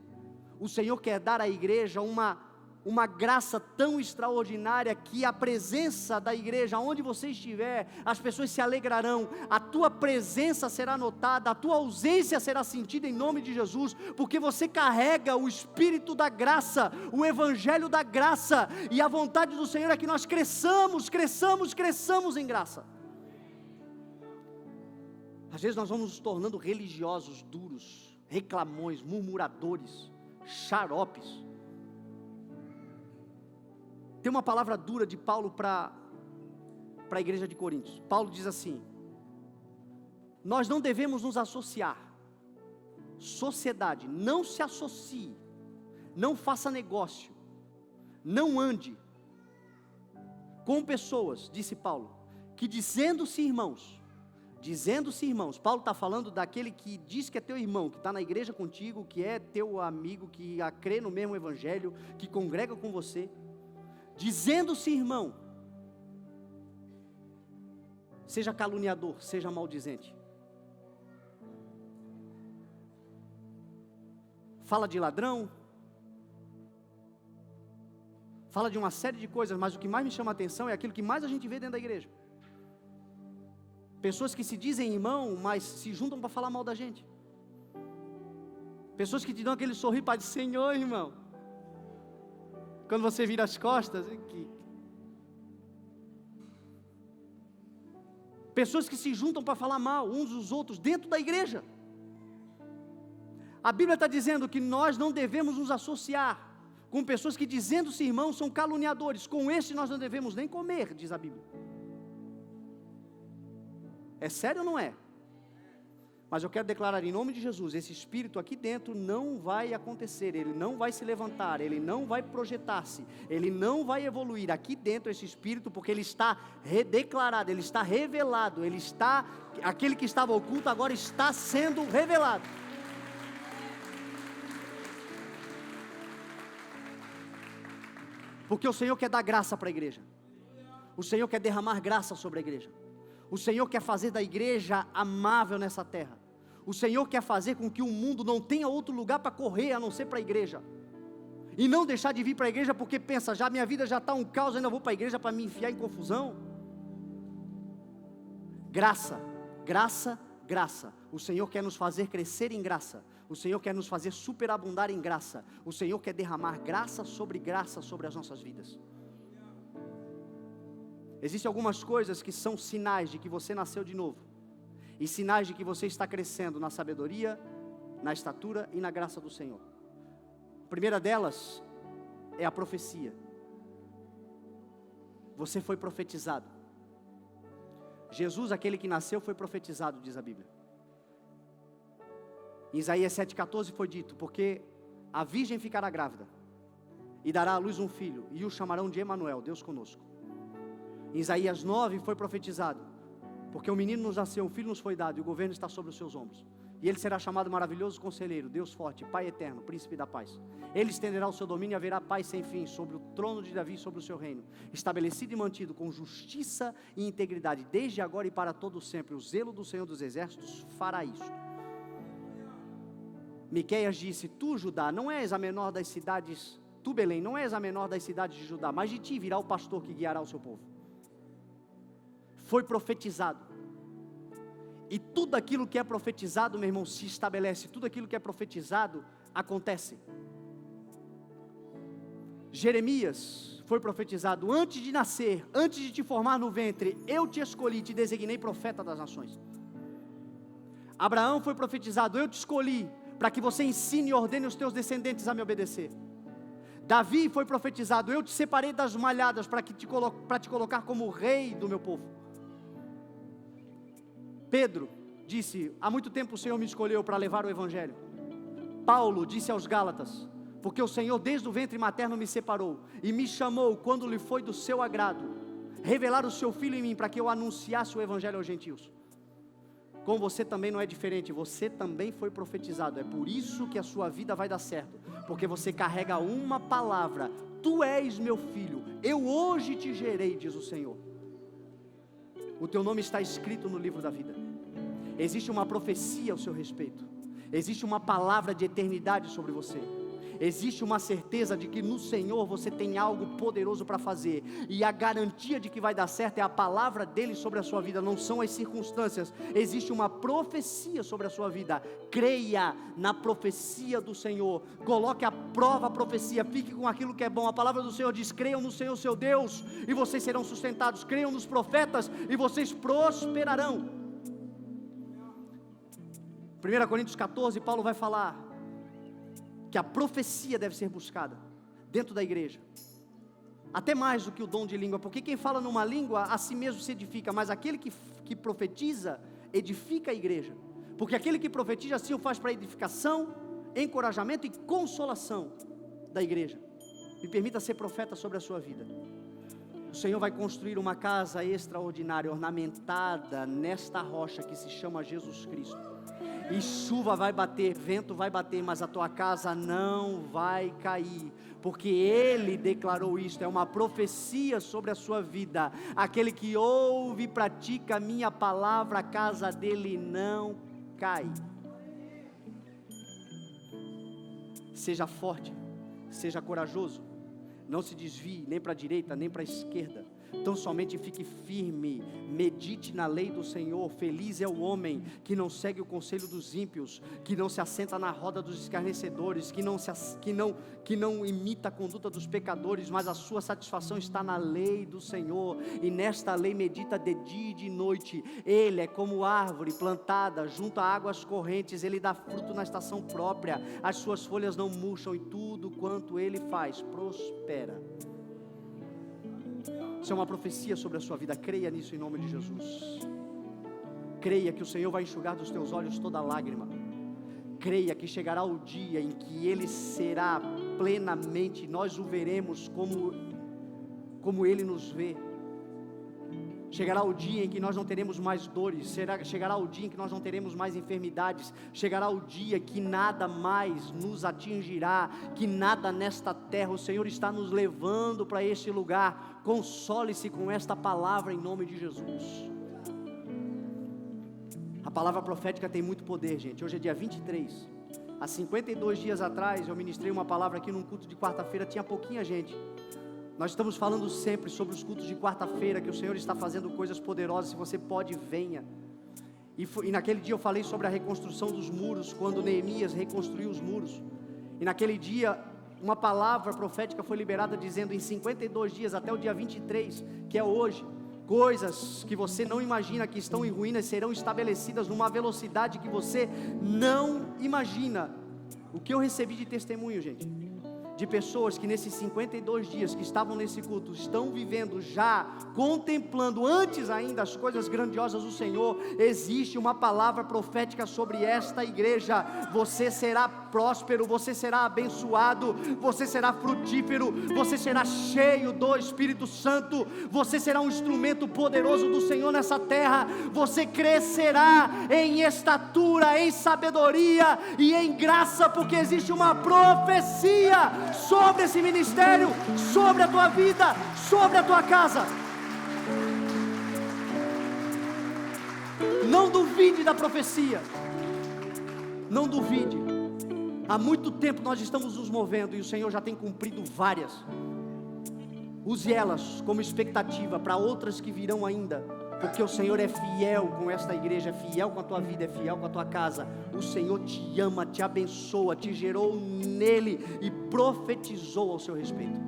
O Senhor quer dar à igreja uma graça tão extraordinária, que a presença da igreja, onde você estiver, as pessoas se alegrarão, a tua presença será notada, a tua ausência será sentida em nome de Jesus, porque você carrega o Espírito da graça, o Evangelho da graça, e a vontade do Senhor é que nós cresçamos em graça. Às vezes nós vamos nos tornando religiosos duros, reclamões, murmuradores, xaropes. Tem uma palavra dura de Paulo para a igreja de Coríntios. Paulo diz assim: nós não devemos nos associar. Sociedade, não se associe, não faça negócio, não ande com pessoas, disse Paulo, que dizendo-se irmãos, Paulo está falando daquele que diz que é teu irmão, que está na igreja contigo, que é teu amigo, que crê no mesmo evangelho, que congrega com você, dizendo-se irmão, seja caluniador, seja maldizente, fala de ladrão, fala de uma série de coisas, mas o que mais me chama a atenção é aquilo que mais a gente vê dentro da igreja. Pessoas que se dizem irmão, mas se juntam para falar mal da gente. Pessoas que te dão aquele sorriso para dizer, Senhor, irmão. Quando você vira as costas, pessoas que se juntam para falar mal uns dos outros dentro da igreja. A Bíblia está dizendo que nós não devemos nos associar com pessoas que dizendo-se irmãos são caluniadores. Com este nós não devemos nem comer, diz a Bíblia. É sério ou não é? Mas eu quero declarar em nome de Jesus, esse espírito aqui dentro não vai acontecer, ele não vai se levantar, ele não vai projetar-se, ele não vai evoluir aqui dentro esse espírito, porque ele está declarado, ele está revelado, aquele que estava oculto agora está sendo revelado. Porque o Senhor quer dar graça para a igreja, o Senhor quer derramar graça sobre a igreja, o Senhor quer fazer da igreja amável nessa terra, o Senhor quer fazer com que o mundo não tenha outro lugar para correr a não ser para a igreja, e não deixar de vir para a igreja porque pensa, já minha vida já está um caos, ainda vou para a igreja para me enfiar em confusão. Graça, graça, graça. O Senhor quer nos fazer crescer em graça, o Senhor quer nos fazer superabundar em graça, o Senhor quer derramar graça sobre as nossas vidas. Existem algumas coisas que são sinais de que você nasceu de novo, e sinais de que você está crescendo na sabedoria, na estatura e na graça do Senhor. A primeira delas é a profecia. Você foi profetizado. Jesus, aquele que nasceu, foi profetizado, diz a Bíblia. Em Isaías 7,14 foi dito, porque a virgem ficará grávida, e dará à luz um filho, e o chamarão de Emanuel, Deus conosco. Em Isaías 9 foi profetizado, porque um menino nos nasceu, um filho nos foi dado, e o governo está sobre os seus ombros. E ele será chamado maravilhoso conselheiro, Deus forte, Pai eterno, príncipe da paz. Ele estenderá o seu domínio e haverá paz sem fim sobre o trono de Davi, sobre o seu reino, estabelecido e mantido com justiça e integridade, desde agora e para todo sempre. O zelo do Senhor dos exércitos fará isso. Miqueias disse: tu, Judá, não és a menor das cidades, tu, Belém, não és a menor das cidades de Judá, mas de ti virá o pastor que guiará o seu povo. Foi profetizado. E tudo aquilo que é profetizado, meu irmão, se estabelece. Tudo aquilo que é profetizado, acontece. Jeremias foi profetizado: antes de nascer, antes de te formar no ventre, eu te escolhi e te designei profeta das nações. Abraão foi profetizado: eu te escolhi para que você ensine e ordene os teus descendentes a me obedecer. Davi foi profetizado: eu te separei das malhadas para te colocar como rei do meu povo. Pedro disse: há muito tempo o Senhor me escolheu para levar o evangelho. Paulo disse aos Gálatas: porque o Senhor desde o ventre materno me separou e me chamou quando lhe foi do seu agrado revelar o seu Filho em mim, para que eu anunciasse o evangelho aos gentios. Com você também não é diferente, você também foi profetizado. É por isso que a sua vida vai dar certo, porque você carrega uma palavra: tu és meu filho, eu hoje te gerei, diz o Senhor. O teu nome está escrito no livro da vida. Existe uma profecia ao seu respeito. Existe uma palavra de eternidade sobre você. Existe uma certeza de que no Senhor você tem algo poderoso para fazer. E a garantia de que vai dar certo é a palavra dele sobre a sua vida, não são as circunstâncias. Existe uma profecia sobre a sua vida. Creia na profecia do Senhor. Coloque à prova a profecia. Fique com aquilo que é bom. A palavra do Senhor diz: creiam no Senhor seu Deus e vocês serão sustentados. Creiam nos profetas e vocês prosperarão. 1 Coríntios 14, Paulo vai falar que a profecia deve ser buscada dentro da igreja, até mais do que o dom de língua, porque quem fala numa língua a si mesmo se edifica, mas aquele que profetiza edifica a igreja, porque aquele que profetiza assim o faz para edificação, encorajamento e consolação da igreja. Me permita ser profeta sobre a sua vida. O Senhor vai construir uma casa extraordinária, ornamentada nesta rocha que se chama Jesus Cristo. E chuva vai bater, vento vai bater, mas a tua casa não vai cair, porque Ele declarou isto. É uma profecia sobre a sua vida. Aquele que ouve e pratica a minha palavra, a casa dele não cai. Seja forte, seja corajoso, não se desvie nem para a direita nem para a esquerda. Tão somente fique firme, medite na lei do Senhor. Feliz é o homem que não segue o conselho dos ímpios, que não se assenta na roda dos escarnecedores, que não imita a conduta dos pecadores, mas a sua satisfação está na lei do Senhor, e nesta lei medita de dia e de noite. Ele é como árvore plantada junto a águas correntes, ele dá fruto na estação própria, as suas folhas não murcham, e tudo quanto ele faz prospera. Isso é uma profecia sobre a sua vida. Creia nisso em nome de Jesus. Creia que o Senhor vai enxugar dos teus olhos toda lágrima. Creia que chegará o dia em que Ele será plenamente, nós o veremos como Ele nos vê. Chegará o dia em que nós não teremos mais dores, chegará o dia em que nós não teremos mais enfermidades, chegará o dia que nada mais nos atingirá, que nada nesta terra. O Senhor está nos levando para este lugar. Console-se com esta palavra em nome de Jesus. A palavra profética tem muito poder, gente. Hoje é dia 23, há 52 dias atrás eu ministrei uma palavra aqui num culto de quarta-feira, tinha pouquinha gente. Nós estamos falando sempre sobre os cultos de quarta-feira, que o Senhor está fazendo coisas poderosas. Se você pode, venha. E naquele dia eu falei sobre a reconstrução dos muros, quando Neemias reconstruiu os muros. E naquele dia, uma palavra profética foi liberada dizendo: em 52 dias, até o dia 23, que é hoje, coisas que você não imagina, que estão em ruínas, serão estabelecidas numa velocidade que você não imagina. O que eu recebi de testemunho, gente, de pessoas que nesses 52 dias que estavam nesse culto, estão vivendo já, contemplando antes ainda as coisas grandiosas do Senhor. Existe uma palavra profética sobre esta igreja. Você será próspero, você será abençoado, você será frutífero, você será cheio do Espírito Santo, você será um instrumento poderoso do Senhor nessa terra. Você crescerá em estatura, em sabedoria e em graça, porque existe uma profecia sobre esse ministério, sobre a tua vida, sobre a tua casa. Não duvide da profecia, não duvide. Há muito tempo nós estamos nos movendo e o Senhor já tem cumprido várias. Use elas como expectativa para outras que virão ainda, porque o Senhor é fiel com esta igreja, é fiel com a tua vida, é fiel com a tua casa. O Senhor te ama, te abençoa, te gerou nele e profetizou ao seu respeito.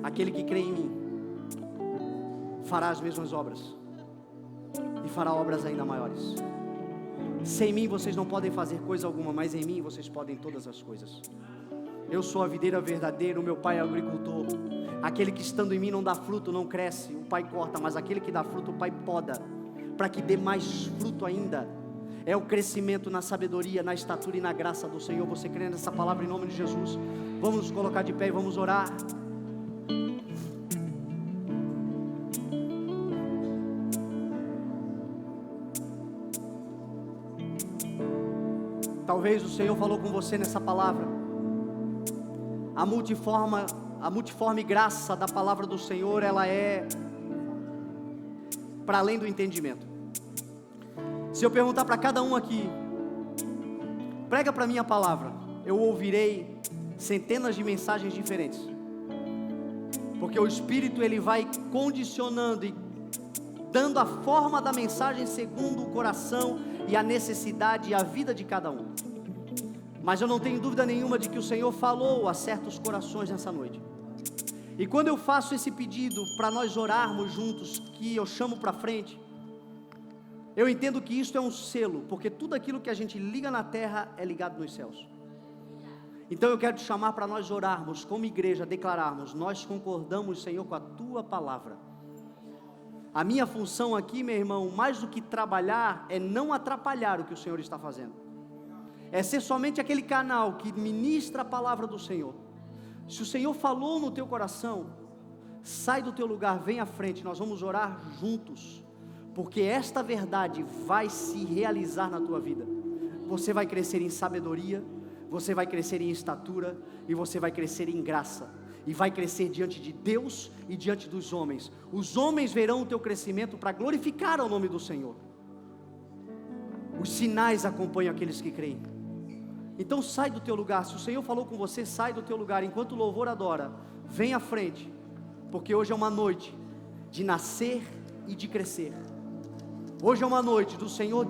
Aquele que crê em mim fará as mesmas obras e fará obras ainda maiores. Sem mim vocês não podem fazer coisa alguma, mas em mim vocês podem todas as coisas. Eu sou a videira verdadeira, o meu pai é o agricultor. Aquele que estando em mim não dá fruto, não cresce, o pai corta, mas aquele que dá fruto, o pai poda, para que dê mais fruto ainda. É o crescimento na sabedoria, na estatura e na graça do Senhor. Você crê nessa palavra em nome de Jesus? Vamos nos colocar de pé e vamos orar. Talvez o Senhor falou com você nessa palavra. A multiforme graça da palavra do Senhor, ela é para além do entendimento. Se eu perguntar para cada um aqui, prega para mim a palavra, eu ouvirei centenas de mensagens diferentes, porque o Espírito ele vai condicionando e dando a forma da mensagem segundo o coração e a necessidade e a vida de cada um. Mas eu não tenho dúvida nenhuma de que o Senhor falou a certos corações nessa noite. E quando eu faço esse pedido para nós orarmos juntos, que eu chamo para frente, eu entendo que isso é um selo, porque tudo aquilo que a gente liga na terra é ligado nos céus. Então eu quero te chamar para nós orarmos como igreja, declararmos: nós concordamos, Senhor, com a tua palavra. A minha função aqui, meu irmão, mais do que trabalhar, é não atrapalhar o que o Senhor está fazendo. É ser somente aquele canal que ministra a palavra do Senhor. Se o Senhor falou no teu coração, sai do teu lugar, vem à frente, nós vamos orar juntos, porque esta verdade vai se realizar na tua vida. Você vai crescer em sabedoria, você vai crescer em estatura, e você vai crescer em graça, e vai crescer diante de Deus e diante dos homens. Os homens verão o teu crescimento para glorificar o nome do Senhor. Os sinais acompanham aqueles que creem. Então sai do teu lugar. Se o Senhor falou com você, sai do teu lugar. Enquanto o louvor adora, vem à frente, porque hoje é uma noite de nascer e de crescer. Hoje é uma noite do Senhor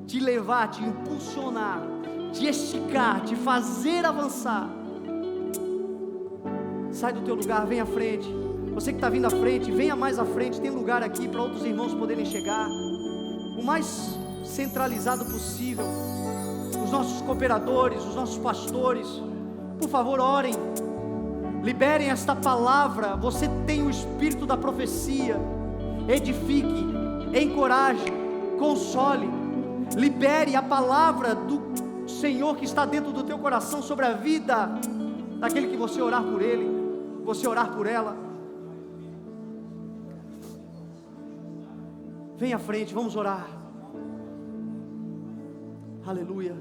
te levar, te impulsionar, te esticar, te fazer avançar. Sai do teu lugar, vem à frente. Você que está vindo à frente, venha mais à frente. Tem lugar aqui para outros irmãos poderem chegar o mais centralizado possível. Os nossos cooperadores, os nossos pastores, por favor, orem, liberem esta palavra. Você tem o espírito da profecia. Edifique, encoraje, console, libere a palavra do Senhor que está dentro do teu coração sobre a vida daquele que você orar por ele, você orar por ela. Vem à frente, vamos orar. Aleluia.